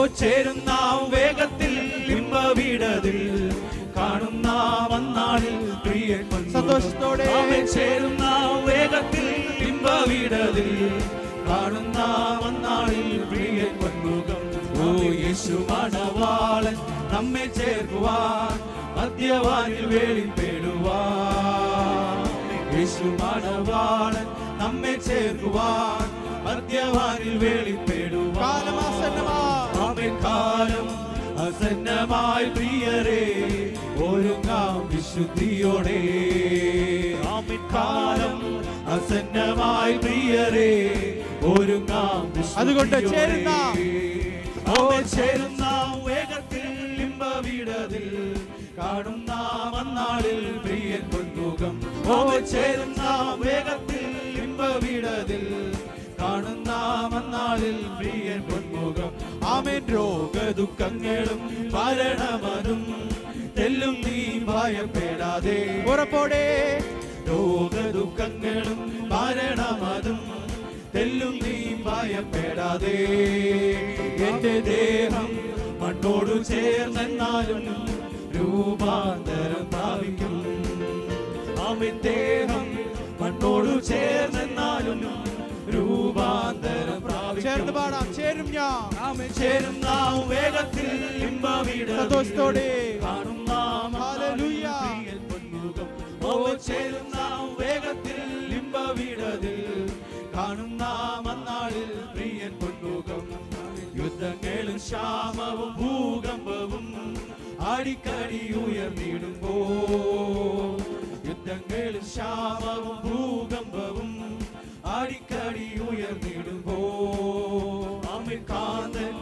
ചേരുന്ന വേഗത്തിൽ ഇമ്പവിടതിൽ കാണുന്ന വന്നാളിൽ പ്രിയൻ സന്തോഷത്തോടെ ചേരുന്ന വേഗത്തിൽ ഇമ്പവിടതിൽ കാണുന്ന വന്നാളിൽ പ്രിയൻ പൊന്മുഖം. ഓ യേശു മണവാളൻ നമ്മെ ചേർക്കുവാൻ മധ്യവാനിൽ വെളിപ്പെടുവാൻ. യേശു മണവാളൻ നമ്മെ ചേർക്കുവാൻ മധ്യവാനിൽ വെളിപ്പെടുവാൻ. കാലം അസന്നമായി പ്രിയരേ ഒരുങ്ങാം വിശുദ്ധിയോടെ. കാലം അസന്നമായി പ്രിയരേ ഒരുങ്ങാം. അതുകൊണ്ട് ചേരുന്ന വേഗത്തിൽ ഇമ്പവിടതിൽ കാണുന്ന വന്നാളിൽ പ്രിയൻ പൊന്മുഖം. ചേരുന്ന വേഗത്തിൽ ഇമ്പവിടതിൽ കാണുന്ന വന്നാളിൽ പ്രിയൻ പൊന്മുഖം. ആമേൻ. രോഗദുഃഖങ്ങളും മരണമതും തെല്ലും നീ ഭയപ്പെടാതെ ഉറപ്പോടെ. രോഗദുഃഖങ്ങളും മരണമതും തെല്ലും നീ ഭയപ്പെടാതെ. എന്റെ ദേഹം മണ്ണോടു ചേർന്നെന്നാലും രൂപാന്തരം പ്രാപിക്കും. ആമേൻ. ദേഹം മണ്ണോടു ചേർന്നെന്നാലും രൂപാന്തരം പ്രാപിക്കും. ചേർന്ന് പാടാം. ചേരും ഞാൻ. ആമേൻ. ചേരുന്ന വേഗത്തിൽ ഇമ്പവിടതിൽ സന്തോഷത്തോടെ കാണുന്ന ഹല്ലേലൂയ പ്രിയൻ പൊന്മുഖം. ചേരുന്ന വേഗത്തിൽ ഇമ്പവിടതിൽ കാണുന്ന വന്നാളിൽ പ്രിയൻ പൊന്മുഖം. യുദ്ധങ്ങളും ക്ഷാമവും ഭൂകമ്പവും അടിക്കടി ഉയർന്നിടുമ്പോ. യുദ്ധങ്ങളും ക്ഷാമവും ഭൂകമ്പവും അടിക്കടി ഉയർന്നിടുമ്പോ. അമിർകാന്തൻ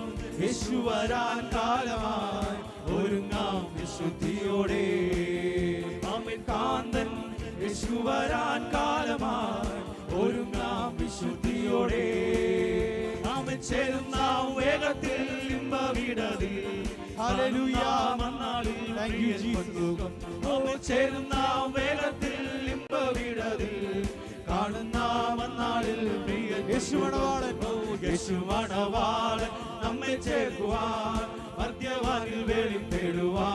യേശു വരാൻ കാലമായി ഒരുങ്ങാം വിശുദ്ധിയോടെ. അമിർകാന്തൻ യേശു വരാൻ കാലമായി ഒരുങ്ങാം വിശുദ്ധിയോടെ. ആമേൻ. ചേരുന്ന വേഗത്തിൽ ഇമ്പവിടതിൽ ഹല്ലേലൂയ. Thank you Jesus. ചേരുന്ന വേഗത്തിൽ ഇമ്പവിടതിൽ കാണുന്ന വന്നാളിൽ പ്രിയൻ യേശു മണവാളൻ. യേശു മണവാളൻ നമ്മെ ചേർക്കുവാൻ മധ്യവാനിൽ വെളിപ്പെടുവാൻ.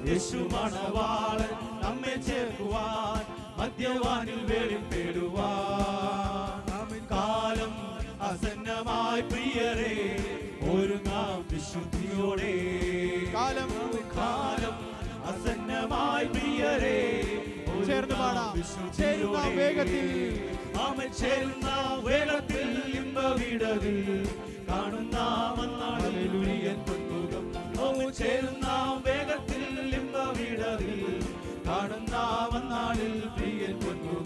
യേശു മണവാളൻ നമ്മെ ചേർക്കുവാൻ മധ്യവാനിൽ വെളിപ്പെടുവാൻ. കാലം അസന്നമായി പ്രിയരേ ഒരുങ്ങാം വിശുദ്ധിയോടെ. കാലം അസന്നമായി പ്രിയരേ ചേർന്ന് പാടാം. ചേരുന്ന വേഗത്തിൽ. ആമേൻ. ചേരുന്ന വേഗത്തിൽ ഇമ്പവിടതിൽ കാണുന്ന വന്നാളിൽ പ്രിയൻ പൊന്മുഖം. ചേരുന്ന വേഗത്തിൽ ഇമ്പവിടതിൽ കാണുന്ന വന്നാളിൽ പ്രിയൻ പൊന്മുഖം.